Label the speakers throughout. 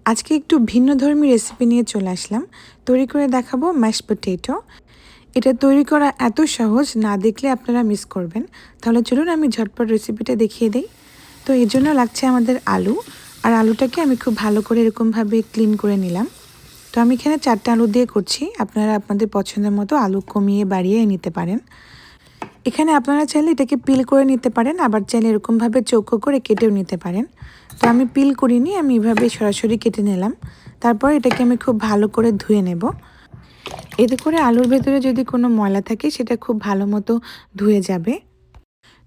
Speaker 1: আজকে একটু ভিন্নধর্মী রেসিপি নিয়ে চলে আসলাম। তৈরি করে দেখাবো ম্যাশ পটেটো। এটা তৈরি করা এত সহজ, না দেখলে আপনারা মিস করবেন। তাহলে চলুন আমি ঝটপট রেসিপিটা দেখিয়ে দেই। তো এর জন্য লাগছে আমাদের আলু, আর আলুটাকে আমি খুব ভালো করে এরকমভাবে ক্লিন করে নিলাম। তো আমি এখানে 4টা আলু দিয়ে করছি, আপনারা আপনাদের পছন্দের মতো আলু কমিয়ে বাড়িয়ে নিতে পারেন। এখানে আপনারা চাইলে এটাকে পিল করে নিতে পারেন, আবার চাইলে এরকমভাবে চৌকো করে কেটেও নিতে পারেন। তো আমি পিল করিনি, আমি এভাবে সরাসরি কেটে নিলাম। তারপর এটাকে আমি খুব ভালো করে ধুয়ে নেব। এতে করে আলুর ভেতরে যদি কোনো ময়লা থাকে সেটা খুব ভালো মতো ধুয়ে যাবে।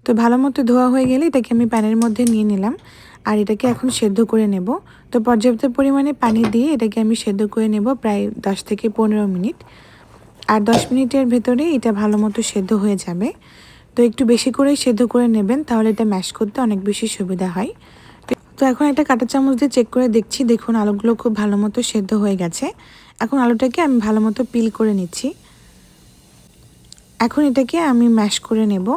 Speaker 1: তো ভালো মতো ধোয়া হয়ে গেলে এটাকে আমি প্যানের মধ্যে নিয়ে নিলাম, আর এটাকে এখন সেদ্ধ করে নেব। তো পর্যাপ্ত পরিমাণে পানি দিয়ে এটাকে আমি সেদ্ধ করে নেব প্রায় 10 থেকে 15 মিনিট। আর 10 মিনিটের ভেতরে এটা ভালো মতো সেদ্ধ হয়ে যাবে। তো একটু বেশি করেই সেদ্ধ করে নেবেন, তাহলে এটা ম্যাশ করতে অনেক বেশি সুবিধা হয়। তো এখন একটা কাঁটা চামচ দিয়ে চেক করে দেখছি, দেখুন আলুগুলো খুব ভালো মতো সেদ্ধ হয়ে গেছে। এখন আলুটাকে আমি ভালো মতো পিল করে নিচ্ছি। এখন এটাকে আমি ম্যাশ করে নেব।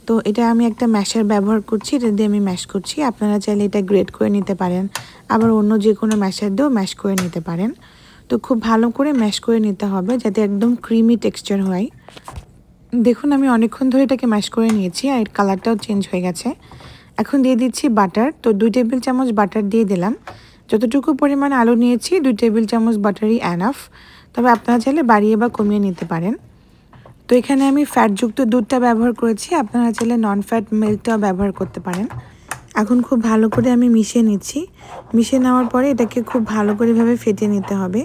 Speaker 1: তো এটা আমি একটা ম্যাশার ব্যবহার করছি, এটা দিয়ে আমি ম্যাশ করছি। আপনারা চাইলে এটা গ্রেট করে নিতে পারেন, আবার অন্য যে কোনো ম্যাশার দিয়েও ম্যাশ করে নিতে পারেন। তো খুব ভালো করে ম্যাশ করে নিতে হবে যাতে একদম ক্রিমি টেক্সচার হয়। দেখুন আমি অনেকক্ষণ ধরে এটাকে ম্যাশ করে নিয়েছি, আর এর কালারটাও চেঞ্জ হয়ে গেছে। এখন দিয়ে দিচ্ছি বাটার। তো 2 টেবিল চামচ বাটার দিয়ে দিলাম। যতটুকু পরিমাণ আলু নিয়েছি 2 টেবিল চামচ বাটারই এনাফ, তবে আপনারা চাইলে বাড়িয়ে বা কমিয়ে নিতে পারেন। তো এখানে আমি ফ্যাটযুক্ত দুধটা ব্যবহার করেছি, আপনারা চাইলে নন ফ্যাট মিল্কটাও ব্যবহার করতে পারেন। এখন খুব ভালো করে আমি মিশিয়ে নিচ্ছি। মিশিয়ে নেওয়ার পরে এটাকে খুব ভালো করে এভাবে ফেটিয়ে নিতে হবে।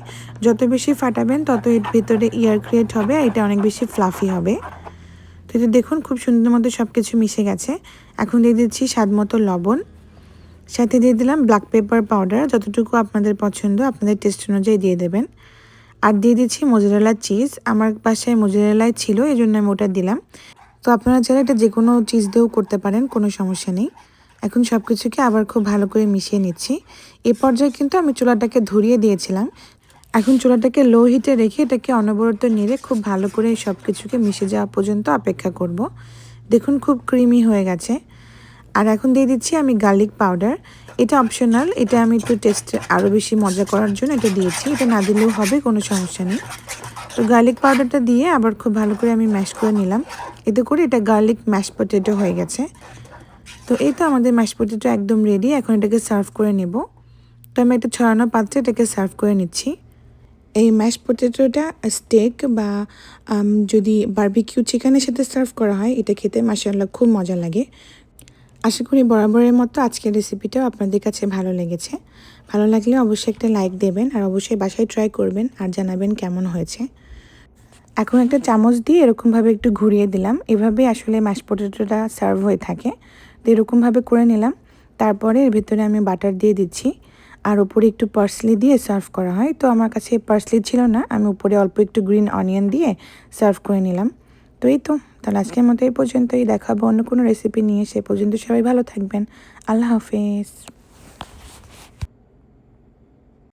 Speaker 1: যত বেশি ফাটাবেন তত এর ভেতরে এয়ার ক্রিয়েট হবে, আর এটা অনেক বেশি ফ্লাফি হবে। তো এটা দেখুন খুব সুন্দর মতো সব কিছু মিশে গেছে। এখন দিয়ে দিচ্ছি স্বাদ মতো লবণ, সাথে দিয়ে দিলাম ব্ল্যাক পেপার পাউডার, যতটুকু আপনাদের পছন্দ আপনাদের টেস্ট অনুযায়ী দিয়ে দেবেন। আর দিয়ে দিচ্ছি মোজারেলা চিজ। আমার বাসায় মোজারেলাই ছিল, এই জন্য আমি ওটা দিলাম। তো আপনারা চাইলে এটা যে কোনো চিজ দিয়েও করতে পারেন, কোনো সমস্যা নেই। এখন সব কিছুকে আবার খুব ভালো করে মিশিয়ে নিচ্ছি। এ পর্যায়ে কিন্তু আমি চুলাটাকে ধরিয়ে দিয়েছিলাম। এখন চুলাটাকে লো হিটে রেখে এটাকে অনবরত নেড়ে খুব ভালো করে সব কিছুকে মিশে যাওয়া পর্যন্ত অপেক্ষা করব। দেখুন খুব ক্রিমি হয়ে গেছে। আর এখন দিয়ে দিচ্ছি আমি গার্লিক পাউডার। এটা অপশনাল, এটা আমি একটু টেস্ট আরও বেশি মজা করার জন্য এটা দিয়েছি, এটা না দিলেও হবে, কোনো সমস্যা নেই। তো গার্লিক পাউডারটা দিয়ে আবার খুব ভালো করে আমি ম্যাশ করে নিলাম। এতে করে এটা গার্লিক ম্যাশ পটেটো হয়ে গেছে। তো এই তো আমাদের ম্যাশ পটেটো একদম রেডি। এখন এটাকে সার্ভ করে নেব। তো আমি একটা ছড়ানো পাত্রে এটাকে সার্ভ করে নিচ্ছি। এই ম্যাশ পটেটোটা স্টেক বা যদি বারবিকিউ চিকেনের সাথে সার্ভ করা হয়, এটা খেতে মাশাআল্লাহ খুব মজা লাগে। আশা করি বরাবরের মতো আজকের রেসিপিটাও আপনাদের কাছে ভালো লেগেছে। ভালো লাগলে অবশ্যই একটা লাইক দেবেন, আর অবশ্যই বাসায় ট্রাই করবেন আর জানাবেন কেমন হয়েছে। এখন একটা চামচ দিয়ে এরকমভাবে একটু ঘুরিয়ে দিলাম, এভাবে আসলে ম্যাশ পটেটোটা সার্ভ হয়ে থাকে। তো এরকমভাবে করে নিলাম। তারপরে এর ভিতরে আমি বাটার দিয়ে দিচ্ছি, আর উপরে একটু পার্সলি দিয়ে সার্ভ করা হয়। তো আমার কাছে পার্সলি ছিল না, আমি উপরে অল্প একটু গ্রিন অনিয়ন দিয়ে সার্ভ করে নিলাম। তো এই তো, তাহলে আজকের মতো এই পর্যন্তই। দেখাবো অন্য কোনো রেসিপি নিয়ে, সে পর্যন্ত সবাই ভালো থাকবেন। আল্লাহ হাফেজ।